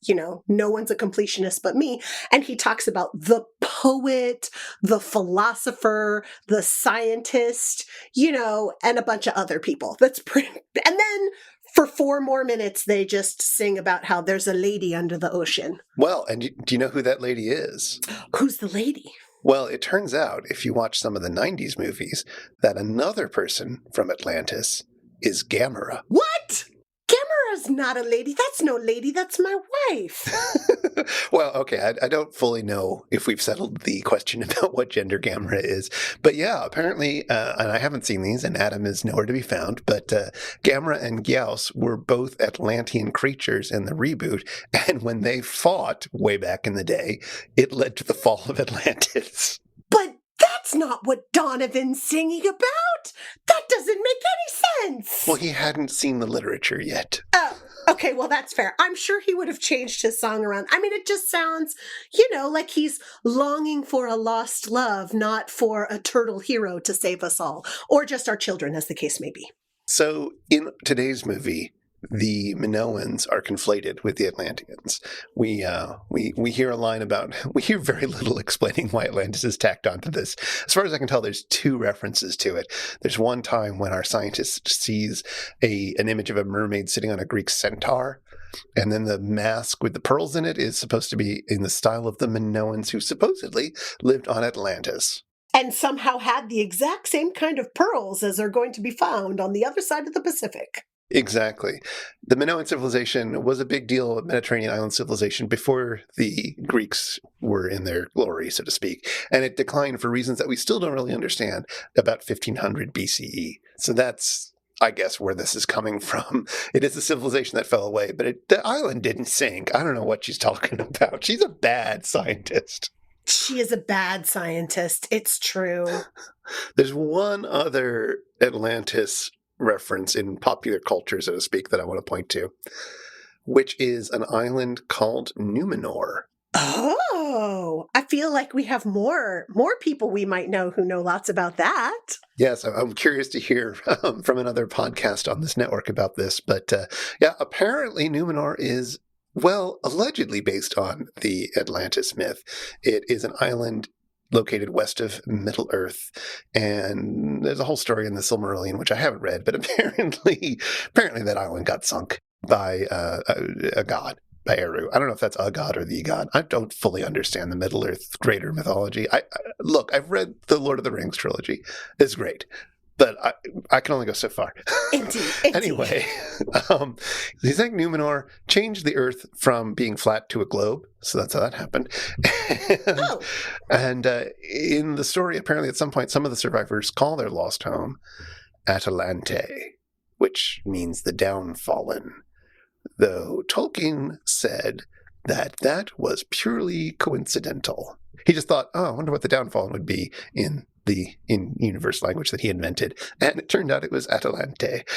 no one's a completionist but me. And he talks about the poet, the philosopher, the scientist, and a bunch of other people. That's pretty. And then for 4 more minutes, they just sing about how there's a lady under the ocean. Well, and do you know who that lady is? Who's the lady? Well, it turns out, if you watch some of the 90s movies, that another person from Atlantis is Gamera. What? Gamera's not a lady. That's no lady. That's my wife. Well, okay. I don't fully know if we've settled the question about what gender Gamera is. But yeah, apparently, and I haven't seen these, and Adam is nowhere to be found, but Gamera and Gyaos were both Atlantean creatures in the reboot. And when they fought way back in the day, it led to the fall of Atlantis. But that's That's not what Donovan's singing about. That doesn't make any sense. Well, he hadn't seen the literature yet. Oh, okay, well, that's fair. I'm sure he would have changed his song around. I mean, it just sounds, like he's longing for a lost love, not for a turtle hero to save us all, or just our children, as the case may be. So in today's movie, the Minoans are conflated with the Atlanteans. We hear a line about, we hear very little explaining why Atlantis is tacked onto this. As far as I can tell, there's two references to it. There's one time when our scientist sees an image of a mermaid sitting on a Greek centaur, and then the mask with the pearls in it is supposed to be in the style of the Minoans who supposedly lived on Atlantis. And somehow had the exact same kind of pearls as are going to be found on the other side of the Pacific. Exactly. The Minoan civilization was a big deal, Mediterranean island civilization, before the Greeks were in their glory, so to speak. And it declined for reasons that we still don't really understand about 1500 BCE. So that's, I guess, where this is coming from. It is a civilization that fell away, but the island didn't sink. I don't know what she's talking about. She's a bad scientist. She is a bad scientist. It's true. There's one other Atlantis reference in popular culture, so to speak, that I want to point to, which is an island called Numenor. Oh, I feel like we have more people we might know who know lots about that. Yes, I'm curious to hear from another podcast on this network about this. But yeah, apparently Numenor is, well, allegedly based on the Atlantis myth. It is an island located west of Middle Earth, and there's a whole story in the Silmarillion, which I haven't read, but apparently that island got sunk by a god, by Eru. I don't know if that's a god or the god. I don't fully understand the Middle Earth greater mythology. Look, I've read the Lord of the Rings trilogy. It's great, but I can only go so far. Indeed. Anyway, you think Numenor changed the Earth from being flat to a globe? So that's how that happened. And in the story, apparently at some point, some of the survivors call their lost home Atalante, which means the downtrodden. Though Tolkien said that was purely coincidental. He just thought, I wonder what the downtrodden would be in universe language that he invented, and it turned out it was Atalante.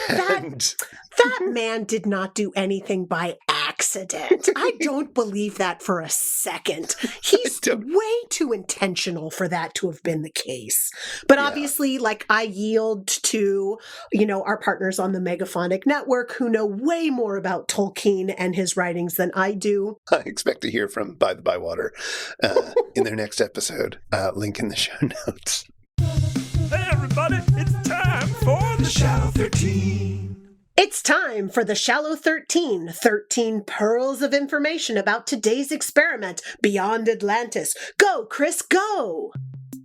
And that man did not do anything by accident. I don't believe that for a second. He's way too intentional for that to have been the case. But obviously, I yield to, our partners on the Megaphonic Network who know way more about Tolkien and his writings than I do. I expect to hear from By the Bywater in their next episode. Link in the show notes. Hey everybody, it's time for the Shallow 13. It's time for the Shallow 13, 13 pearls of information about today's experiment, Beyond Atlantis. Go, Chris, go!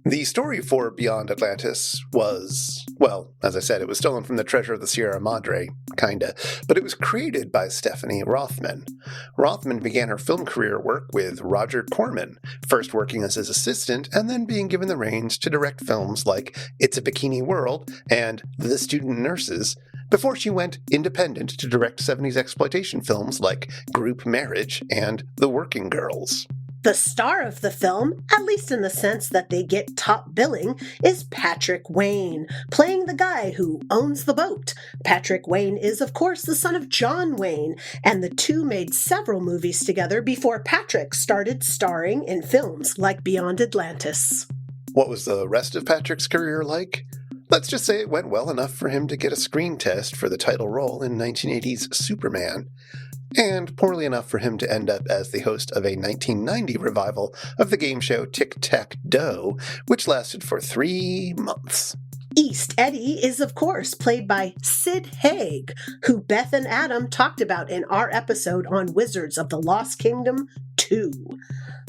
The story for Beyond Atlantis was, well, as I said, it was stolen from the Treasure of the Sierra Madre, kinda, but it was created by Stephanie Rothman. Rothman began her film career work with Roger Corman, first working as his assistant and then being given the reins to direct films like It's a Bikini World and The Student Nurses, before she went independent to direct 70s exploitation films like Group Marriage and The Working Girls. The star of the film, at least in the sense that they get top billing, is Patrick Wayne, playing the guy who owns the boat. Patrick Wayne is, of course, the son of John Wayne, and the two made several movies together before Patrick started starring in films like Beyond Atlantis. What was the rest of Patrick's career like? Let's just say it went well enough for him to get a screen test for the title role in 1980's Superman, and poorly enough for him to end up as the host of a 1990 revival of the game show Tic-Tac-Dough, which lasted for 3 months. East Eddie is, of course, played by Sid Haig, who Beth and Adam talked about in our episode on Wizards of the Lost Kingdom 2.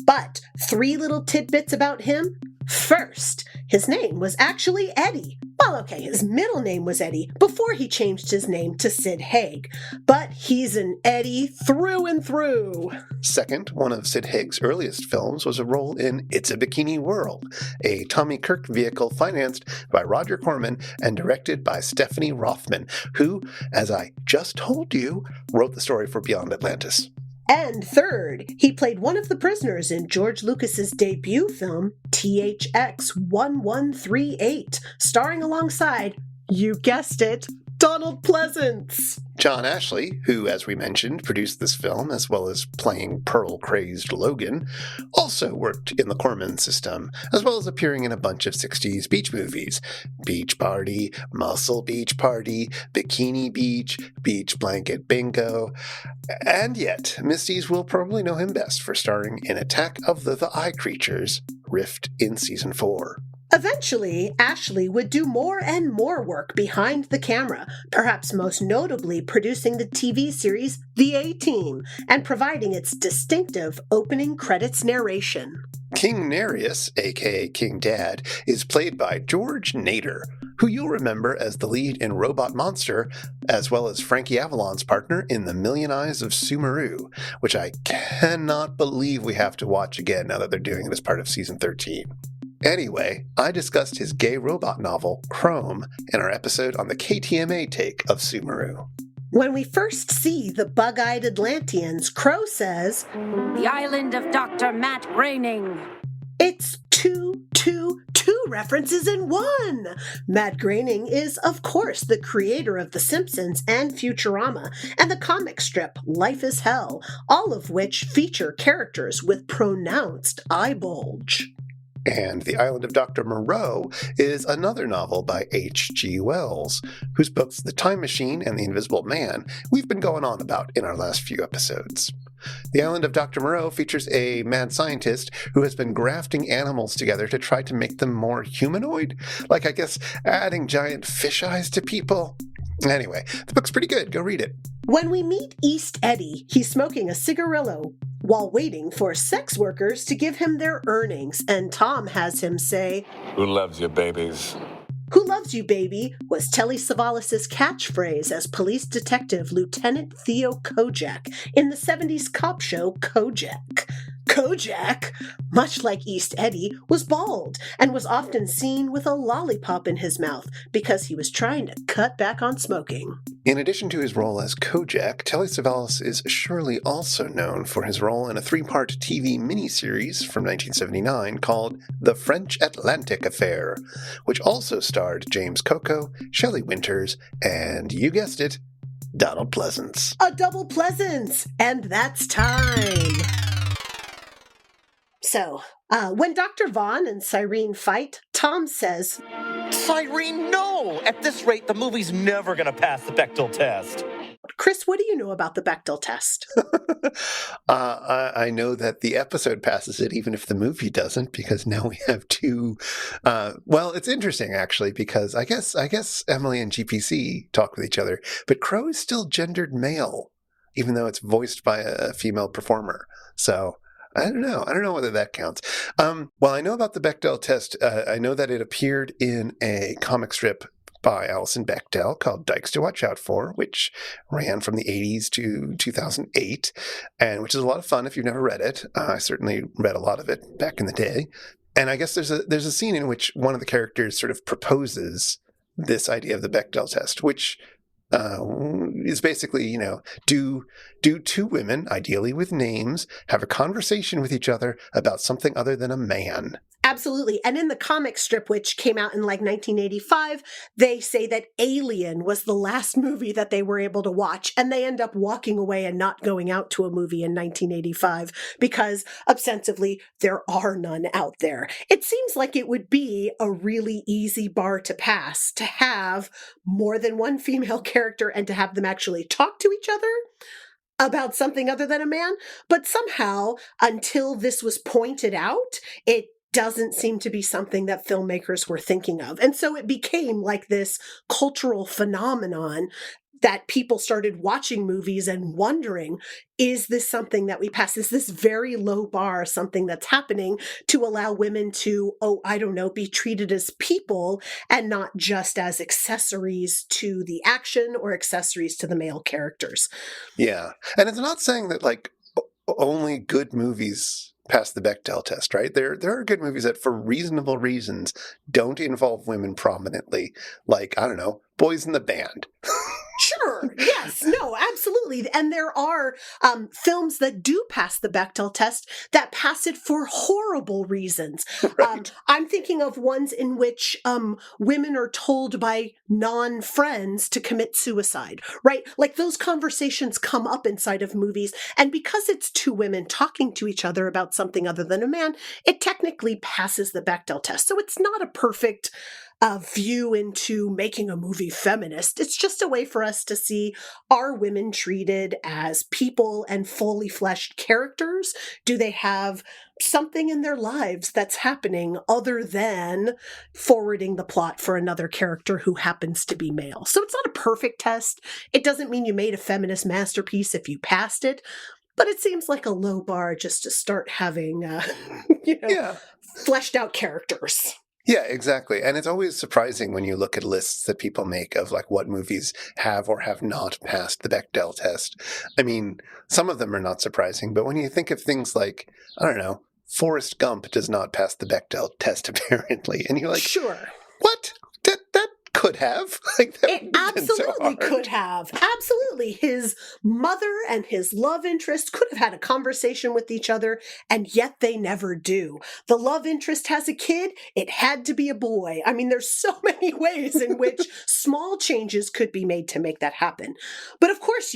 But 3 little tidbits about him. First, his name was actually Eddie. Well, okay, his middle name was Eddie before he changed his name to Sid Haig, but he's an Eddie through and through. Second, one of Sid Haig's earliest films was a role in It's a Bikini World, a Tommy Kirk vehicle financed by Roger Corman and directed by Stephanie Rothman, who, as I just told you, wrote the story for Beyond Atlantis. And third, he played one of the prisoners in George Lucas's debut film, THX 1138, starring alongside, you guessed it, Donald Pleasance. John Ashley, who, as we mentioned, produced this film, as well as playing Pearl-crazed Logan, also worked in the Corman system, as well as appearing in a bunch of 60s beach movies. Beach Party, Muscle Beach Party, Bikini Beach, Beach Blanket Bingo. And yet, Misties will probably know him best for starring in Attack of the Eye Creatures, Rift in Season 4. Eventually, Ashley would do more and more work behind the camera, perhaps most notably producing the TV series The A-Team and providing its distinctive opening credits narration. King Nereus, aka King Dad, is played by George Nader, who you'll remember as the lead in Robot Monster, as well as Frankie Avalon's partner in The Million Eyes of Sumeru, which I cannot believe we have to watch again now that they're doing it as part of Season 13. Anyway, I discussed his gay robot novel, Chrome, in our episode on the KTMA take of Sumeru. When we first see the bug-eyed Atlanteans, Crow says, The island of Dr. Matt Groening. It's two references in one. Matt Groening is, of course, the creator of The Simpsons and Futurama, and the comic strip Life is Hell, all of which feature characters with pronounced eye bulge. And The Island of Dr. Moreau is another novel by H.G. Wells, whose books The Time Machine and The Invisible Man we've been going on about in our last few episodes. The Island of Dr. Moreau features a mad scientist who has been grafting animals together to try to make them more humanoid, like, I guess, adding giant fish eyes to people. Anyway, the book's pretty good. Go read it. When we meet East Eddie, he's smoking a cigarillo while waiting for sex workers to give him their earnings, and Tom has him say, Who loves your babies? Who loves you, baby, was Telly Savalas' catchphrase as police detective Lieutenant Theo Kojak in the 70s cop show Kojak. Kojak, much like East Eddie, was bald and was often seen with a lollipop in his mouth because he was trying to cut back on smoking. In addition to his role as Kojak, Telly Savalas is surely also known for his role in a 3-part TV miniseries from 1979 called The French Atlantic Affair, which also starred James Coco, Shelley Winters, and, you guessed it, Donald Pleasance. A double Pleasance! And that's time! So, when Dr. Vaughn and Cyrene fight, Tom says, Cyrene, no! At this rate, the movie's never gonna pass the Bechdel test. Chris, what do you know about the Bechdel test? I know that the episode passes it even if the movie doesn't, because now we have two. Well, it's interesting, actually, because I guess Emily and GPC talk with each other, but Crow is still gendered male, even though it's voiced by a female performer. So I don't know. I don't know whether that counts. Well, I know about the Bechdel test. I know that it appeared in a comic strip by Alison Bechdel called Dykes to Watch Out For, which ran from the 80s to 2008, and which is a lot of fun if you've never read it. I certainly read a lot of it back in the day. And I guess there's a scene in which one of the characters sort of proposes this idea of the Bechdel test, which is basically, do two women, ideally with names, have a conversation with each other about something other than a man? Absolutely. And in the comic strip, which came out in 1985, they say that Alien was the last movie that they were able to watch, and they end up walking away and not going out to a movie in 1985 because, ostensibly, there are none out there. It seems like it would be a really easy bar to pass to have more than one female character and to have them actually talk to each other about something other than a man. But somehow, until this was pointed out, it doesn't seem to be something that filmmakers were thinking of. And so it became like this cultural phenomenon that people started watching movies and wondering, is this something that we pass? Is this very low bar something that's happening to allow women to, be treated as people and not just as accessories to the action or accessories to the male characters? Yeah. And it's not saying that, only good movies pass the Bechdel test, right? There are good movies that, for reasonable reasons, don't involve women prominently. Like, I don't know, Boys in the Band. Sure. Yes. No, absolutely. And there are films that do pass the Bechdel test that pass it for horrible reasons. Right. I'm thinking of ones in which women are told by non-friends to commit suicide, right? Like those conversations come up inside of movies. And because it's two women talking to each other about something other than a man, it technically passes the Bechdel test. So it's not a perfect view into making a movie feminist. It's just a way for us to see, are women treated as people and fully fleshed characters? Do they have something in their lives that's happening other than forwarding the plot for another character who happens to be male? So it's not a perfect test. It doesn't mean you made a feminist masterpiece if you passed it, but it seems like a low bar just to start having, Yeah. fleshed out characters. Yeah, exactly. And it's always surprising when you look at lists that people make of like what movies have or have not passed the Bechdel test. I mean, some of them are not surprising, but when you think of things like, I don't know, Forrest Gump does not pass the Bechdel test apparently. And you're like, Sure. what? That could have. Like that It would have been so absolutely hard. could have. Absolutely. His mother and his love interest could have had a conversation with each other, and yet they never do. The love interest has a kid. It had to be a boy. I mean, there's so many ways in which small changes could be made to make that happen. But of course,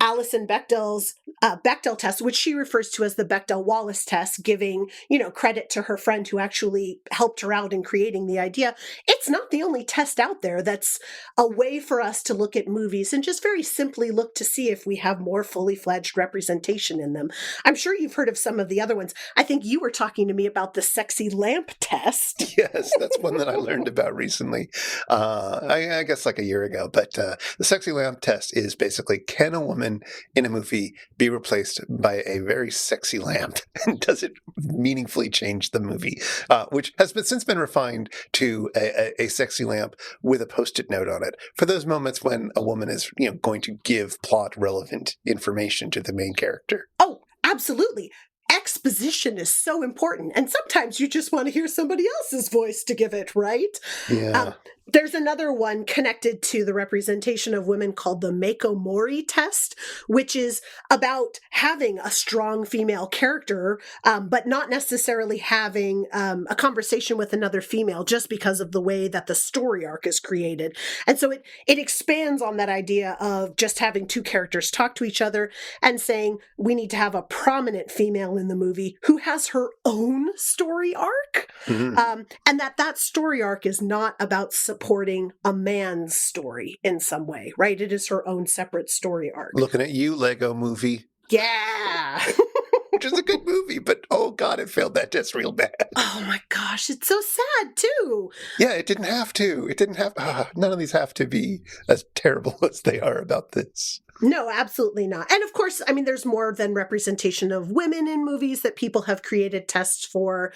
Alison Bechdel's Bechdel test, which she refers to as the Bechdel-Wallace test, giving, credit to her friend who actually helped her out in creating the idea. It's not the only test out there that's a way for us to look at movies and just very simply look to see if we have more fully fledged representation in them. I'm sure you've heard of some of the other ones. I think you were talking to me about the sexy lamp test. Yes, that's one that I learned about recently. I guess like a year ago. But the sexy lamp test is basically, can a woman in a movie be replaced by a very sexy lamp? And does it meaningfully change the movie? Which has since been refined to a sexy lamp with a Post-it note on it for those moments when a woman is going to give plot relevant information to the main character. Oh, absolutely. Exposition is so important. And sometimes you just want to hear somebody else's voice to give it, right? Yeah. There's another one connected to the representation of women called the Mako Mori test, which is about having a strong female character, but not necessarily having a conversation with another female just because of the way that the story arc is created. And so it expands on that idea of just having two characters talk to each other and saying, we need to have a prominent female in the movie who has her own story arc. Mm-hmm. And that story arc is not about supporting a man's story in some way, right? It is her own separate story arc. Looking at you, Lego Movie. Yeah. Which is a good movie, but oh god, it failed that test real bad. Oh my gosh, it's so sad too. Yeah, it didn't have to. None of these have to be as terrible as they are about this. No, absolutely not. And of course, I mean, there's more than representation of women in movies that people have created tests for.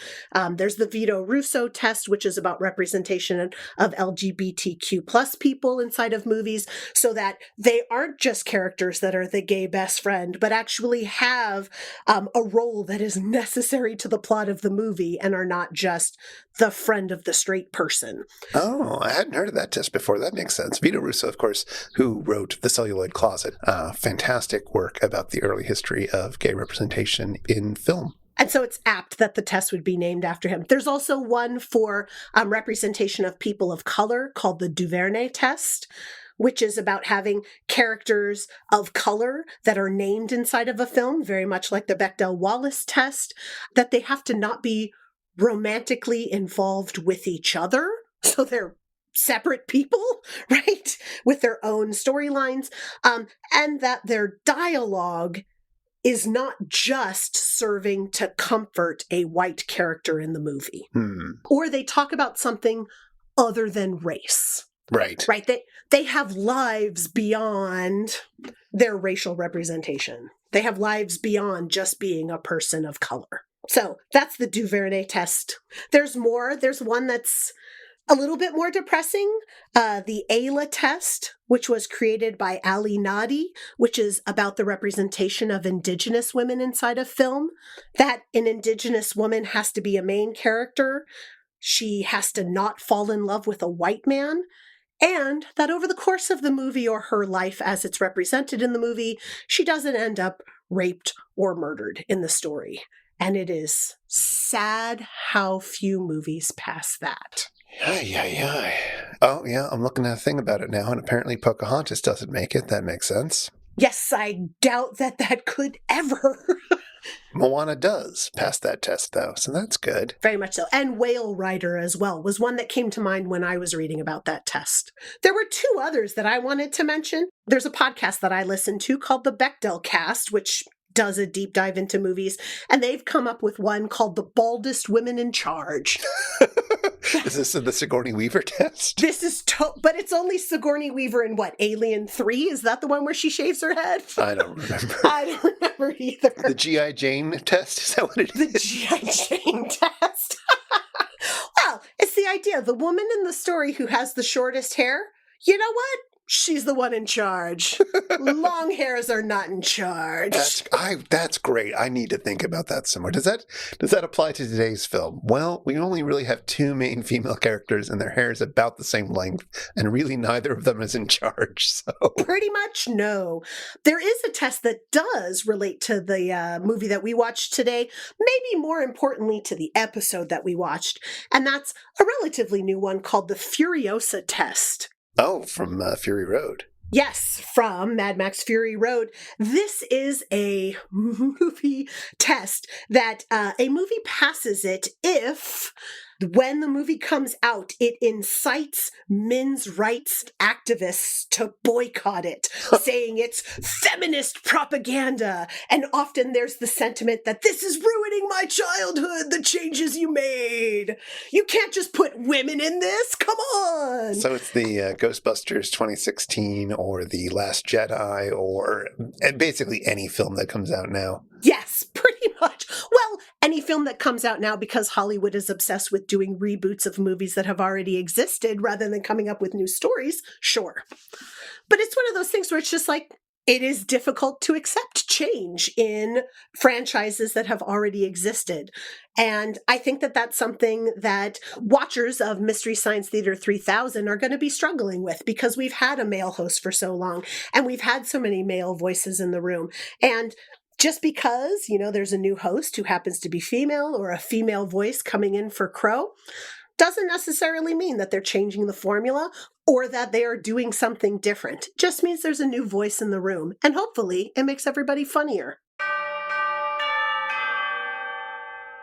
There's the Vito Russo test, which is about representation of LGBTQ plus people inside of movies, so that they aren't just characters that are the gay best friend, but actually have a role that is necessary to the plot of the movie and are not just the friend of the straight person. Oh, I hadn't heard of that test before. That makes sense. Vito Russo, of course, who wrote The Celluloid Closet. Fantastic work about the early history of gay representation in film. And so it's apt that the test would be named after him. There's also one for representation of people of color called the Duvernay test, which is about having characters of color that are named inside of a film, very much like the Bechdel-Wallace test, that they have to not be romantically involved with each other. So they're separate people, right? With their own storylines, and that their dialogue is not just serving to comfort a white character in the movie. Or they talk about something other than race. Right. Right. They have lives beyond their racial representation. They have lives beyond just being a person of color. So that's the Duvernay test. There's more. There's one that's a little bit more depressing, the Ayla test, which was created by Ali Nadi, which is about the representation of Indigenous women inside of film, that an Indigenous woman has to be a main character. She has to not fall in love with a white man. And that over the course of the movie or her life as it's represented in the movie, she doesn't end up raped or murdered in the story. And it is sad how few movies pass that. Ay. Oh, yeah, I'm looking at a thing about it now, and apparently Pocahontas doesn't make it. That makes sense. Yes, I doubt that could ever. Moana does pass that test, though, so that's good. Very much so. And Whale Rider as well was one that came to mind when I was reading about that test. There were two others that I wanted to mention. There's a podcast that I listen to called the Bechdel Cast, which does a deep dive into movies, and they've come up with one called The Baldest Women in Charge. Is this the Sigourney Weaver test? This is, but it's only Sigourney Weaver in what, Alien 3? Is that the one where she shaves her head? I don't remember. I don't remember either. The G.I. Jane test? Is that what it is? The G.I. Jane test. Well, it's the idea. The woman in the story who has the shortest hair, you know what? She's the one in charge. Long hairs are not in charge. That's great. I need to think about that some more. Does that apply to today's film? Well, we only really have two main female characters, and their hair is about the same length, and really neither of them is in charge. So pretty much no. There is a test that does relate to the movie that we watched today, maybe more importantly to the episode that we watched, and that's a relatively new one called the Furiosa test. Oh, from Fury Road. Yes, from Mad Max Fury Road. This is a movie test that a movie passes it if, when the movie comes out, it incites men's rights activists to boycott it, saying it's feminist propaganda. And often there's the sentiment that this is ruining my childhood, the changes you made. You can't just put women in this. Come on. So it's the Ghostbusters 2016 or The Last Jedi or basically any film that comes out now. Yes, pretty much. Well, any film that comes out now, because Hollywood is obsessed with doing reboots of movies that have already existed rather than coming up with new stories, sure. But it's one of those things where it's just like, it is difficult to accept change in franchises that have already existed. And I think that that's something that watchers of Mystery Science Theater 3000 are going to be struggling with, because we've had a male host for so long and we've had so many male voices in the room. And just because, there's a new host who happens to be female or a female voice coming in for Crow doesn't necessarily mean that they're changing the formula or that they are doing something different. It just means there's a new voice in the room, and hopefully it makes everybody funnier.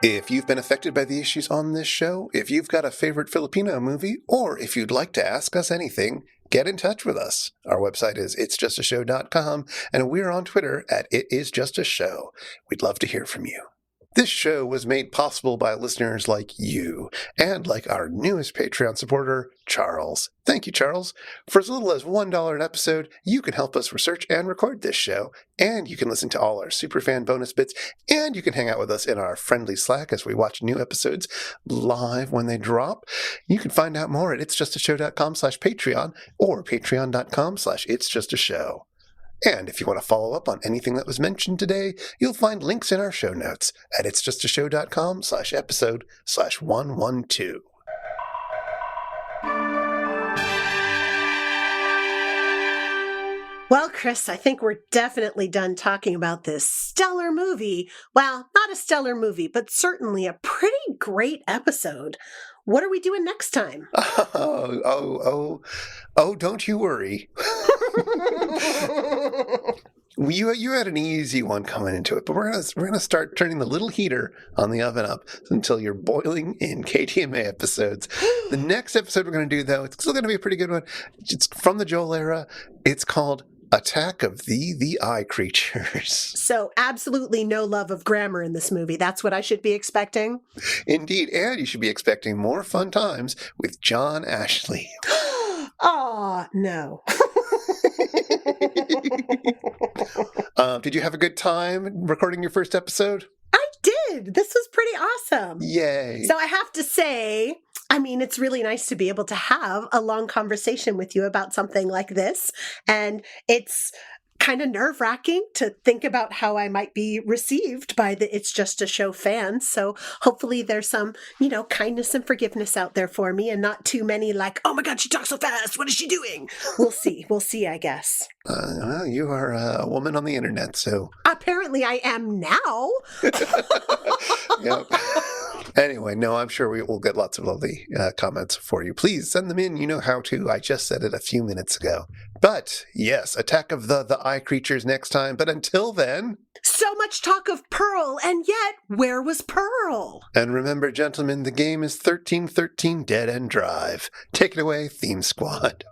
If you've been affected by the issues on this show, if you've got a favorite Filipino movie, or if you'd like to ask us anything, get in touch with us. Our website is itsjustashow.com, and we're on Twitter at itisjustashow. We'd love to hear from you. This show was made possible by listeners like you, and like our newest Patreon supporter, Charles. Thank you, Charles. For as little as $1 an episode, you can help us research and record this show, and you can listen to all our superfan bonus bits, and you can hang out with us in our friendly Slack as we watch new episodes live when they drop. You can find out more at itsjustashow.com/Patreon or patreon.com/itsjustashow. And if you want to follow up on anything that was mentioned today, you'll find links in our show notes at itsjustashow.com/episode/112. Well, Chris, I think we're definitely done talking about this stellar movie. Well, not a stellar movie, but certainly a pretty great episode. What are we doing next time? Oh, don't you worry. You had an easy one coming into it, but we're gonna start turning the little heater on the oven up until you're boiling in KTMA episodes. The next episode we're gonna do, though, it's still gonna be a pretty good one. It's from the Joel era. It's called Attack of the Eye Creatures. So absolutely no love of grammar in this movie. That's what I should be expecting? Indeed, and you should be expecting more fun times with John Ashley. Aw, no. Did you have a good time recording your first episode? I did. This was pretty awesome. Yay. So I have to say, it's really nice to be able to have a long conversation with you about something like this. And it's kind of nerve-wracking to think about how I might be received by the It's Just a Show fans. So hopefully there's some, kindness and forgiveness out there for me, and not too many like, oh my God, she talks so fast. What is she doing? We'll see. We'll see, I guess. Well, you are a woman on the internet, so. Apparently I am now. Yep. Anyway, no, I'm sure we will get lots of lovely comments for you. Please send them in. You know how to. I just said it a few minutes ago. But yes, Attack of the Eye Creatures next time. But until then... So much talk of Pearl, and yet, where was Pearl? And remember, gentlemen, the game is 1313 Dead End Drive. Take it away, Theme Squad.